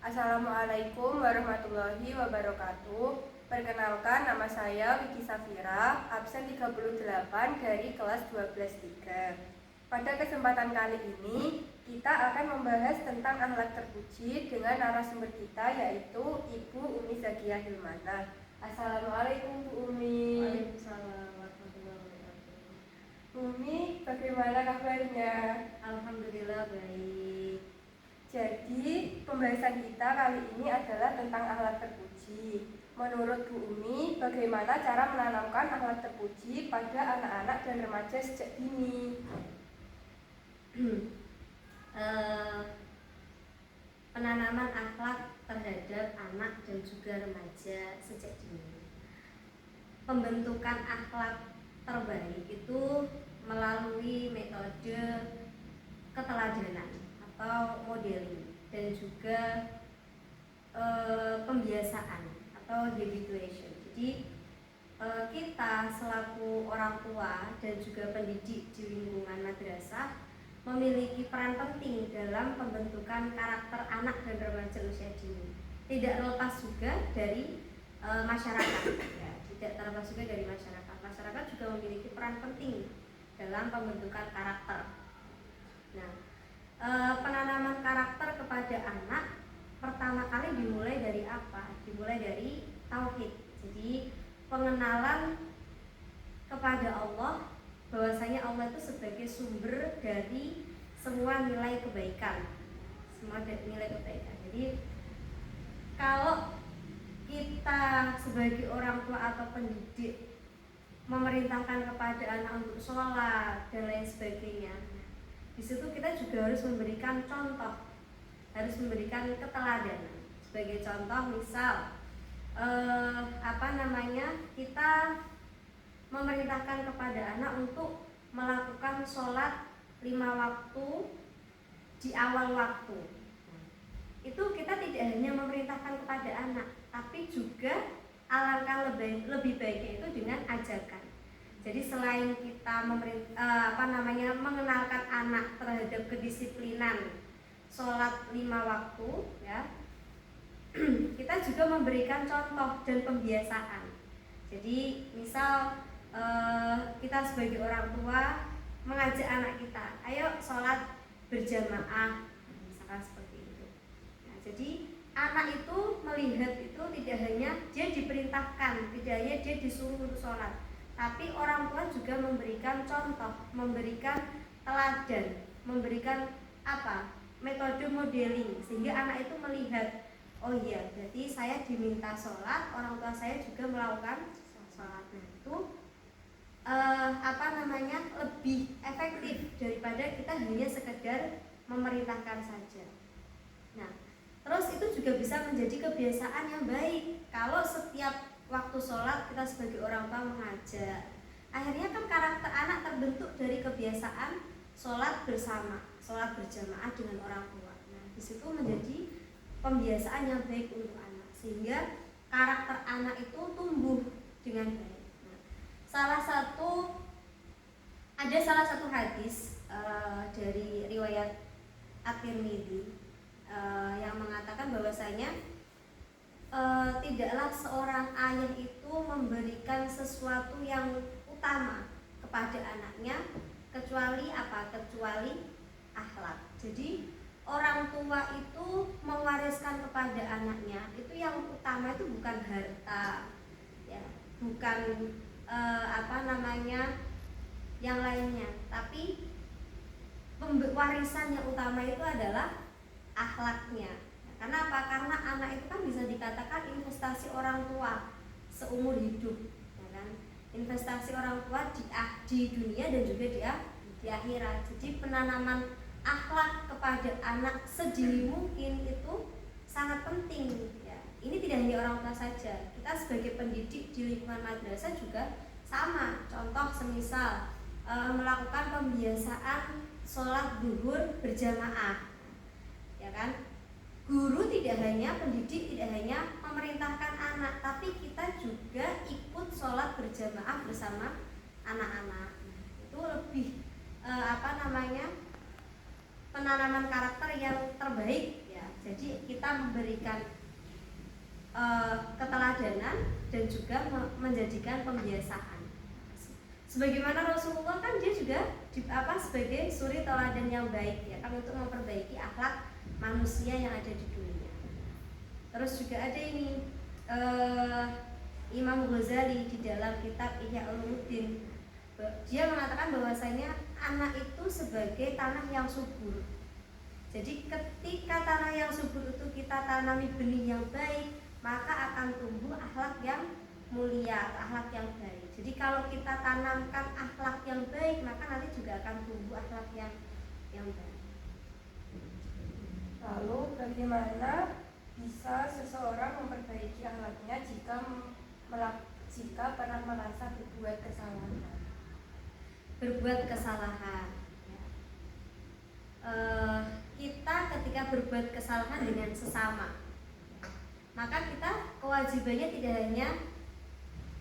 Assalamualaikum warahmatullahi wabarakatuh. Perkenalkan, nama saya Wiki Safira, absen 38 dari kelas 12-3. Pada kesempatan kali ini, kita akan membahas tentang akhlak terpuji dengan narasumber kita, yaitu Ibu Umi Zakiah Hilmanah. Assalamualaikum Bu Umi. Waalaikumsalam warahmatullahi wabarakatuh. Umi, bagaimana kabarnya? Alhamdulillah baik. Jadi, pembahasan kita kali ini adalah tentang akhlak terpuji. Menurut Bu Umi, bagaimana cara menanamkan akhlak terpuji pada anak-anak dan remaja sejak dini? Penanaman akhlak terhadap anak dan juga remaja sejak dini. Pembentukan akhlak terbaik itu melalui metode keteladanan atau modeling dan juga pembiasaan atau habituation. Jadi kita selaku orang tua dan juga pendidik di lingkungan madrasah memiliki peran penting dalam pembentukan karakter anak dan remaja usia dini. Tidak terlepas juga dari masyarakat, ya, tidak terlepas juga dari masyarakat. Masyarakat juga memiliki peran penting dalam pembentukan karakter. Nah, penanaman karakter kepada anak pertama kali dimulai dari apa? Dimulai dari tauhid. Jadi pengenalan kepada Allah, bahwasanya Allah itu sebagai sumber dari semua nilai kebaikan. Semua nilai kebaikan. Jadi kalau kita sebagai orang tua atau pendidik memerintahkan kepada anak untuk sholat dan lain sebagainya, di situ kita juga harus memberikan contoh, harus memberikan keteladanan. Sebagai contoh, misal kita memerintahkan kepada anak untuk melakukan sholat 5 waktu di awal waktu. Itu kita tidak hanya memerintahkan kepada anak, tapi juga alangkah lebih baiknya itu dengan ajakan. Jadi selain kita mengenalkan anak terhadap kedisiplinan sholat 5 waktu, ya, kita juga memberikan contoh dan pembiasaan. Jadi misal kita sebagai orang tua mengajak anak kita, ayo sholat berjamaah, misalkan seperti itu. Nah, jadi anak itu melihat itu tidak hanya dia diperintahkan, tidak hanya dia disuruh untuk sholat, tapi orang tua juga memberikan contoh, memberikan teladan, memberikan metode modeling, sehingga anak itu melihat, oh iya, berarti saya diminta sholat, orang tua saya juga melakukan sholat. Nah, itu lebih efektif daripada kita hanya sekedar memerintahkan saja. Nah, terus itu juga bisa menjadi kebiasaan yang baik. Kalau setiap waktu sholat kita sebagai orang tua mengajak, akhirnya kan karakter anak terbentuk dari kebiasaan sholat bersama, sholat berjamaah dengan orang tua. Nah, di situ menjadi pembiasaan yang baik untuk anak, sehingga karakter anak itu tumbuh dengan baik. Nah, ada salah satu hadis dari riwayat At-Tirmidzi yang mengatakan bahwasanya tidaklah seorang ayah itu memberikan sesuatu yang utama kepada anaknya kecuali akhlak. Jadi orang tua itu mewariskan kepada anaknya itu yang utama itu bukan harta, ya, bukan yang lainnya, tapi warisan yang utama itu adalah akhlaknya. Karena apa? Karena anak itu kan bisa dikatakan investasi orang tua seumur hidup, ya kan? Investasi orang tua di dunia dan juga di akhirat. Jadi penanaman akhlak kepada anak sedini mungkin itu sangat penting, ya. Ini tidak hanya orang tua saja, kita sebagai pendidik di lingkungan madrasah juga sama. Contoh semisal melakukan pembiasaan sholat zuhur berjamaah, ya kan? Guru tidak hanya, pendidik tidak hanya memerintahkan anak, tapi kita juga ikut sholat berjamaah bersama anak-anak. Itu lebih penanaman karakter yang terbaik, ya. Jadi kita memberikan keteladanan dan juga menjadikan pembiasaan. Sebagaimana Rasulullah kan dia juga sebagai suri teladan yang baik ya kan, untuk memperbaiki akhlak manusia yang ada di dunia. Terus juga ada ini Imam Ghazali di dalam kitab Ihya Ulumuddin, dia mengatakan bahwasanya anak itu sebagai tanah yang subur. Jadi ketika tanah yang subur itu kita tanami benih yang baik, maka akan tumbuh akhlak yang mulia, akhlak yang baik. Jadi kalau kita tanamkan akhlak yang baik, maka nanti juga akan tumbuh akhlak yang baik. Lalu bagaimana bisa seseorang memperbaiki akhlaknya jika pernah merasa berbuat kesalahan? Berbuat kesalahan. Kita ketika berbuat kesalahan dengan sesama, maka kita kewajibannya tidak hanya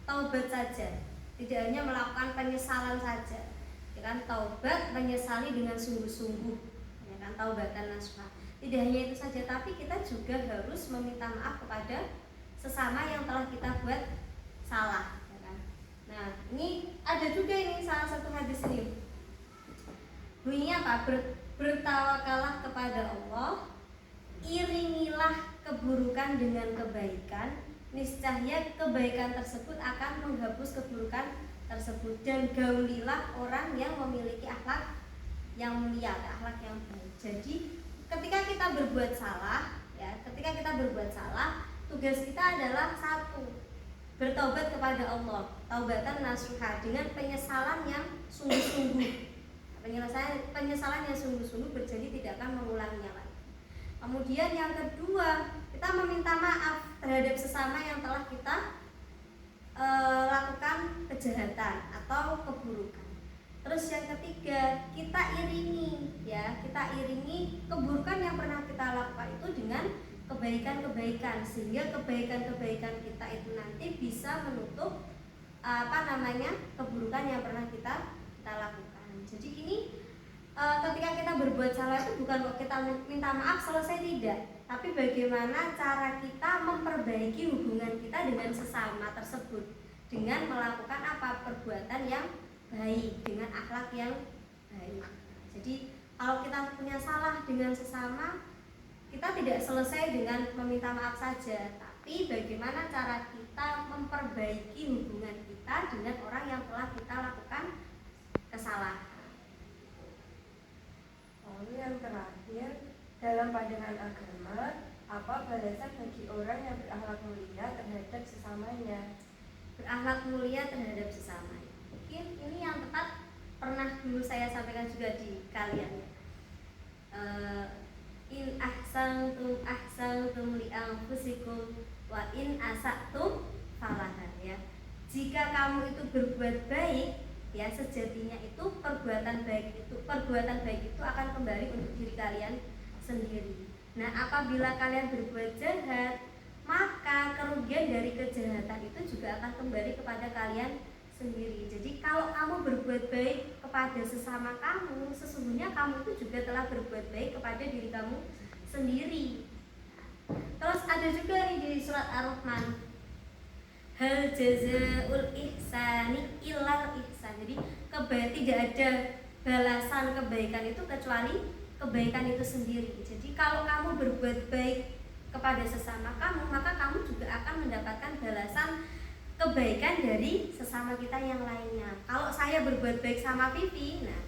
taubat saja, tidak hanya melakukan penyesalan saja, ya kan, taubat menyesali dengan sungguh-sungguh, ya kan, taubatan nasuha. Tidak hanya itu saja, tapi kita juga harus meminta maaf kepada sesama yang telah kita buat salah, ya kan. Nah, ini ada juga ini salah satu hadis ini. Bunyinya apa? Bertawakalah kepada Allah, iringilah keburukan dengan kebaikan, niscaya kebaikan tersebut akan menghapus keburukan tersebut, dan gaulilah orang yang memiliki akhlak yang mulia, akhlak yang baik. Jadi ketika kita berbuat salah, ya, tugas kita adalah satu, bertobat kepada Allah, taubatan nasuha, dengan penyesalan yang sungguh-sungguh. Penyesalan yang sungguh-sungguh berjanji tidak akan mengulanginya lagi. Kemudian yang kedua, kita meminta maaf terhadap sesama yang telah kita lakukan kejahatan atau keburukan. Terus yang ketiga, kita iringi keburukan yang pernah kita lakukan itu dengan kebaikan-kebaikan, sehingga kebaikan-kebaikan kita itu nanti bisa menutup keburukan yang pernah kita lakukan. Jadi ini ketika kita berbuat salah itu bukan kok kita minta maaf selesai, tidak, tapi bagaimana cara kita memperbaiki hubungan kita dengan sesama tersebut dengan melakukan perbuatan yang baik, dengan akhlak yang baik. Jadi kalau kita punya salah dengan sesama, kita tidak selesai dengan meminta maaf saja, tapi bagaimana cara kita memperbaiki hubungan kita dengan orang yang telah kita lakukan kesalahan. Lalu yang terakhir, dalam pandangan agama, apa balasan bagi orang yang berakhlak mulia terhadap sesamanya? Berakhlak mulia terhadap sesamanya. Mungkin ini yang tepat pernah dulu saya sampaikan juga di kalian. In ahsantum li anfusikum wa in asatum falaha, ya. Jika kamu itu berbuat baik, ya, sejatinya itu perbuatan baik itu akan kembali untuk diri kalian sendiri. Nah, apabila kalian berbuat jahat, maka kerugian dari kejahatan itu juga akan kembali kepada kalian sendiri. Jadi kalau kamu berbuat baik kepada sesama kamu, sesungguhnya kamu itu juga telah berbuat baik kepada diri kamu sendiri. Terus ada juga nih di surat Ar-Rahman, hal jazaul ihsani illal ihsan. Jadi tidak ada balasan kebaikan itu kecuali kebaikan itu sendiri. Jadi kalau kamu berbuat baik kepada sesama kamu, maka kamu juga akan mendapatkan balasan kebaikan dari sesama kita yang lainnya. Kalau saya berbuat baik sama Vivi, nah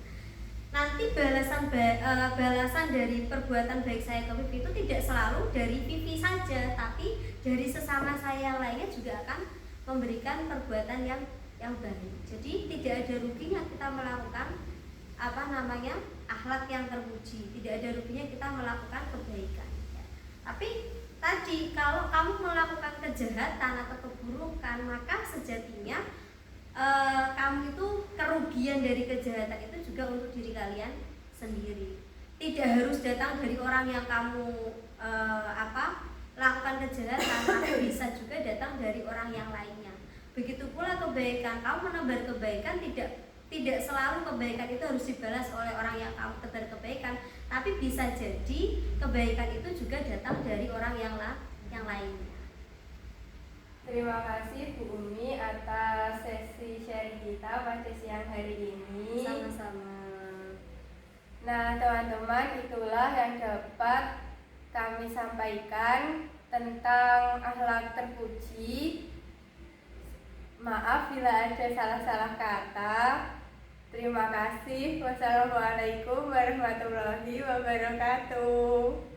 nanti balasan dari perbuatan baik saya ke Vivi itu tidak selalu dari Vivi saja, tapi dari sesama saya yang lainnya juga akan memberikan perbuatan yang baik. Jadi tidak ada ruginya kita melakukan akhlak yang terpuji, tidak ada ruginya kita melakukan kebaikan, ya. Tapi tadi kalau kamu melakukan kejahatan atau keburukan, maka sejatinya kamu itu kerugian dari kejahatan itu juga untuk diri kalian sendiri. Tidak harus datang dari orang yang kamu lakukan kejahatan, tapi bisa juga datang dari orang yang lainnya. Begitu pula kebaikan, kamu menebar kebaikan, tidak selalu kebaikan itu harus dibalas oleh orang yang kamu tebar kebaikan, Tapi bisa jadi kebaikan itu juga datang dari orang yang lainnya. Terima kasih Bu Umi atas sesi sharing kita pada siang hari ini. Sama-sama. Nah, teman-teman, itulah yang dapat kami sampaikan tentang akhlak terpuji. Maaf bila ada salah-salah kata. Terima kasih. Wassalamualaikum warahmatullahi wabarakatuh.